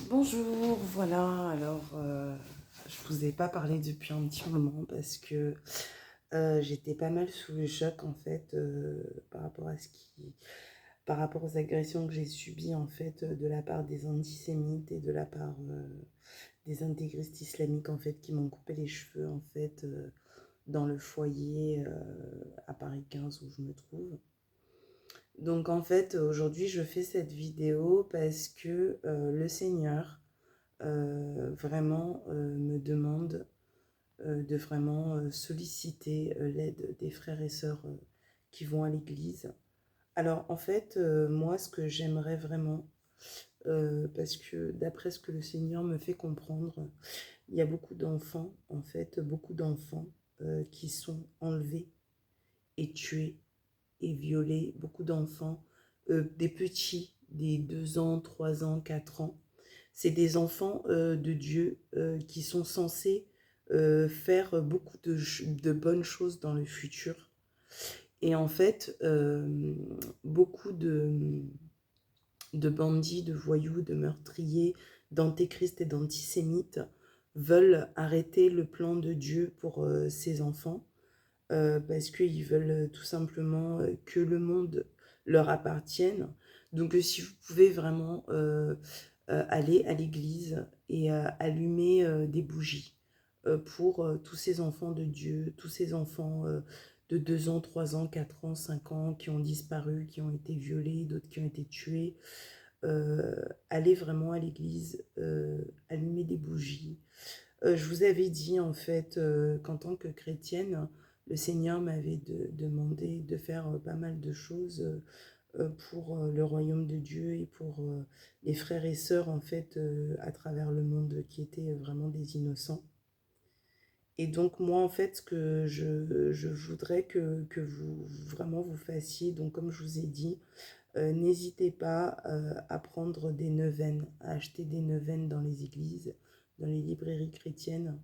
Bonjour, voilà, alors je vous ai pas parlé depuis un petit moment parce que j'étais pas mal sous le choc en fait par rapport à par rapport aux agressions que j'ai subies en fait de la part des antisémites et de la part des intégristes islamiques en fait qui m'ont coupé les cheveux en fait dans le foyer à Paris 15 où je me trouve. Donc en fait aujourd'hui je fais cette vidéo parce que le Seigneur vraiment me demande de vraiment solliciter l'aide des frères et sœurs qui vont à l'église. Alors en fait, moi ce que j'aimerais vraiment, parce que d'après ce que le Seigneur me fait comprendre, il y a beaucoup d'enfants, en fait, beaucoup d'enfants qui sont enlevés et tués et violés, beaucoup d'enfants, des petits, des 2 ans, 3 ans, 4 ans. C'est des enfants de Dieu qui sont censés faire beaucoup de bonnes choses dans le futur. Et en fait, beaucoup de bandits, de voyous, de meurtriers, d'antéchrists et d'antisémites veulent arrêter le plan de Dieu pour ces enfants parce qu'ils veulent tout simplement que le monde leur appartienne. Donc si vous pouvez vraiment aller à l'église et allumer des bougies pour tous ces enfants de Dieu, tous ces enfants de 2 ans, 3 ans, 4 ans, 5 ans qui ont disparu, qui ont été violés, d'autres qui ont été tués. Allez vraiment à l'église, allumer des bougies. Je vous avais dit en fait qu'en tant que chrétienne, le Seigneur m'avait demandé de faire pas mal de choses pour le royaume de Dieu et pour les frères et sœurs en fait à travers le monde qui étaient vraiment des innocents. Et donc moi en fait ce que je voudrais que vous vraiment vous fassiez, donc comme je vous ai dit, n'hésitez pas à prendre des neuvaines, à acheter des neuvaines dans les églises, dans les librairies chrétiennes.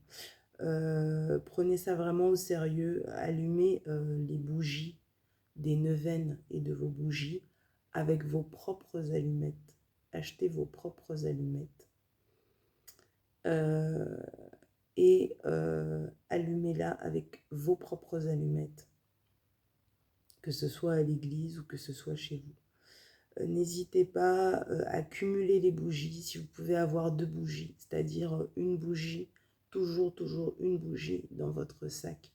Prenez ça vraiment au sérieux, allumez les bougies des neuvaines et de vos bougies avec vos propres allumettes. Achetez vos propres allumettes euh, et allumez-la avec vos propres allumettes, que ce soit à l'église ou que ce soit chez vous. N'hésitez pas à cumuler les bougies, si vous pouvez avoir 2 bougies, c'est-à-dire une bougie, toujours une bougie dans votre sac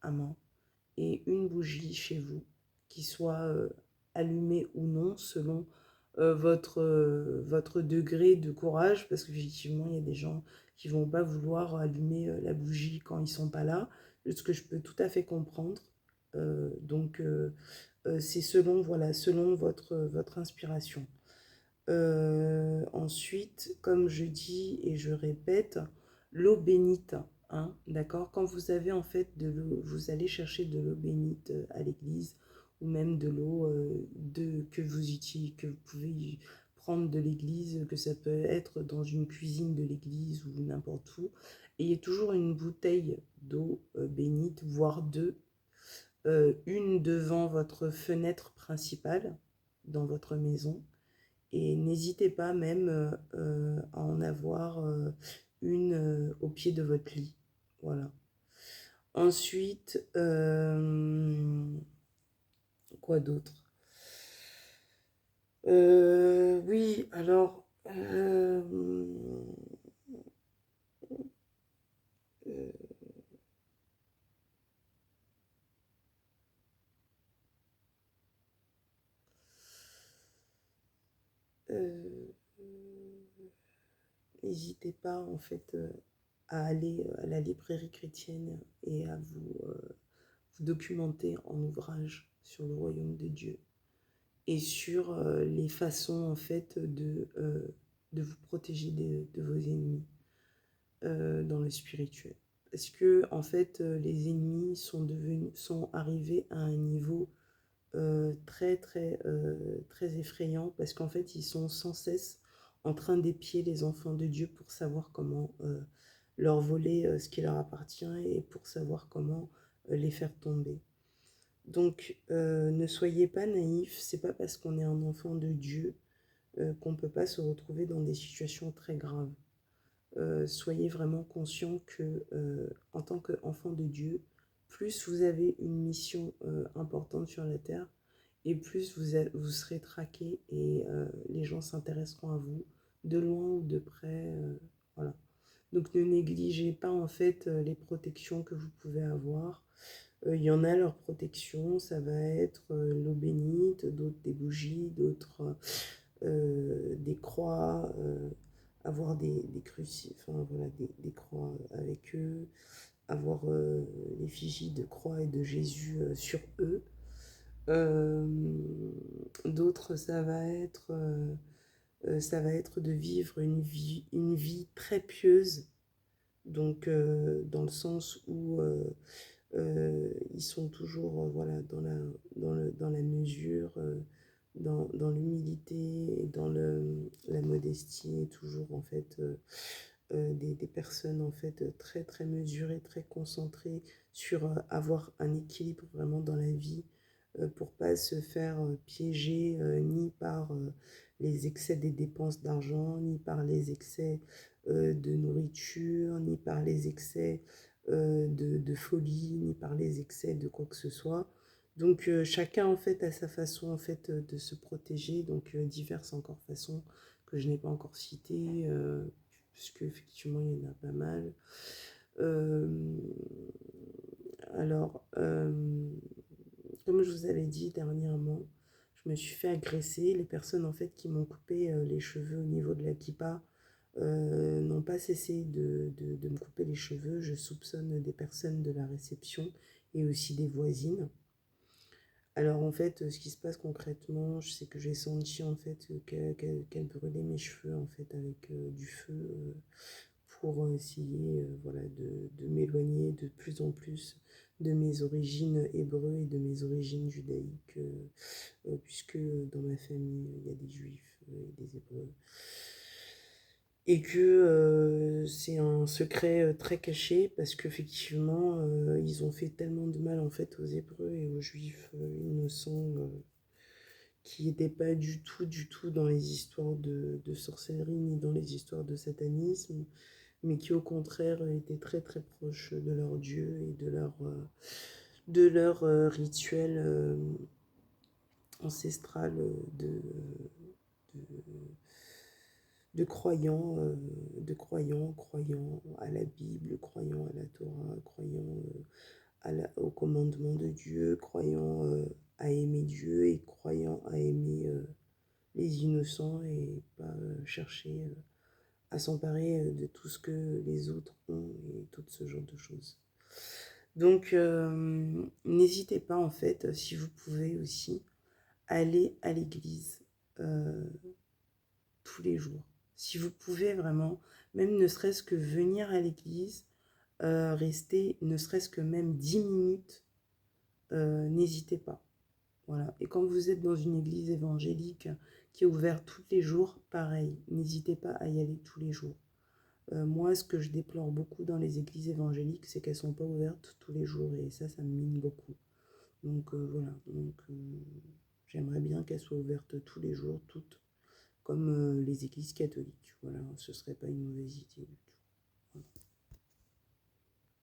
à main et une bougie chez vous qui soit allumée ou non selon votre degré de courage, parce qu'effectivement il y a des gens qui vont pas vouloir allumer la bougie quand ils sont pas là, ce que je peux tout à fait comprendre. Donc c'est selon, voilà, selon votre inspiration. Ensuite, comme je dis et je répète, l'eau bénite, hein, d'accord? Quand vous avez en fait de l'eau, vous allez chercher de l'eau bénite à l'église ou même de l'eau que vous utilisez, que vous pouvez prendre de l'église, que ça peut être dans une cuisine de l'église ou n'importe où. Ayez toujours une bouteille d'eau bénite, voire deux, une devant votre fenêtre principale dans votre maison. Et n'hésitez pas même à en avoir une au pied de votre lit. Voilà. Ensuite, quoi d'autre? Oui, alors, euh, n'hésitez pas en fait à aller à la librairie chrétienne et à vous documenter en ouvrage sur le royaume de Dieu et sur les façons en fait de vous protéger de vos ennemis dans le spirituel. Parce que en fait, les ennemis sont arrivés à un niveau très effrayant parce qu'en fait, ils sont sans cesse en train d'épier les enfants de Dieu pour savoir comment leur voler ce qui leur appartient et pour savoir comment les faire tomber. Donc, ne soyez pas naïfs, c'est pas parce qu'on est un enfant de Dieu qu'on ne peut pas se retrouver dans des situations très graves. Soyez vraiment conscient que, en tant qu'enfant de Dieu, plus vous avez une mission importante sur la terre, et plus vous serez traqué et les gens s'intéresseront à vous, de loin ou de près. Voilà. Donc ne négligez pas en fait les protections que vous pouvez avoir. Il y en a leurs protections, ça va être l'eau bénite, d'autres des bougies, d'autres des croix, avoir des crucifix, enfin voilà, des croix avec eux, avoir l'effigie de croix et de Jésus sur eux. Euh, D'autres, ça va être de vivre une vie très pieuse, donc dans le sens où ils sont toujours voilà, dans la mesure, dans l'humilité et dans la modestie, et toujours en fait des personnes en fait très très mesurées, très concentrées sur avoir un équilibre vraiment dans la vie, pour pas se faire piéger ni par les excès des dépenses d'argent, ni par les excès de nourriture, ni par les excès de folie, ni par les excès de quoi que ce soit. Donc chacun en fait a sa façon en fait de se protéger, donc diverses encore façons que je n'ai pas encore citées, puisque effectivement il y en a pas mal. Euh, alors, comme je vous avais dit dernièrement, je me suis fait agresser. Les personnes en fait qui m'ont coupé les cheveux au niveau de la kippa n'ont pas cessé de me couper les cheveux. Je soupçonne des personnes de la réception et aussi des voisines. Alors en fait, ce qui se passe concrètement, c'est que j'ai senti en fait qu'elle brûlait mes cheveux en fait avec du feu, pour essayer voilà, de m'éloigner de plus en plus de mes origines hébreux et de mes origines judaïques, puisque dans ma famille, il y a des juifs et des hébreux. Et que c'est un secret très caché, parce qu'effectivement, ils ont fait tellement de mal en fait aux hébreux et aux juifs innocents, qui n'étaient pas du tout dans les histoires de sorcellerie ni dans les histoires de satanisme, mais qui au contraire étaient très très proches de leur Dieu et de leur rituel ancestral de, croyant à la Bible, croyant à la Torah, croyant au commandement de Dieu, croyant à aimer Dieu et croyant à aimer les innocents, et pas chercher à s'emparer de tout ce que les autres ont et tout ce genre de choses. Donc, n'hésitez pas en fait, si vous pouvez aussi, aller à l'église euh, tous les jours. Si vous pouvez vraiment, même ne serait-ce que venir à l'église, rester ne serait-ce que même 10 minutes, n'hésitez pas. Voilà. Et quand vous êtes dans une église évangélique qui est ouverte tous les jours, pareil, n'hésitez pas à y aller tous les jours. Moi, ce que je déplore beaucoup dans les églises évangéliques, c'est qu'elles ne sont pas ouvertes tous les jours, et ça me mine beaucoup. Donc voilà, donc, j'aimerais bien qu'elles soient ouvertes tous les jours, toutes, comme les églises catholiques. Voilà, ce serait pas une mauvaise idée.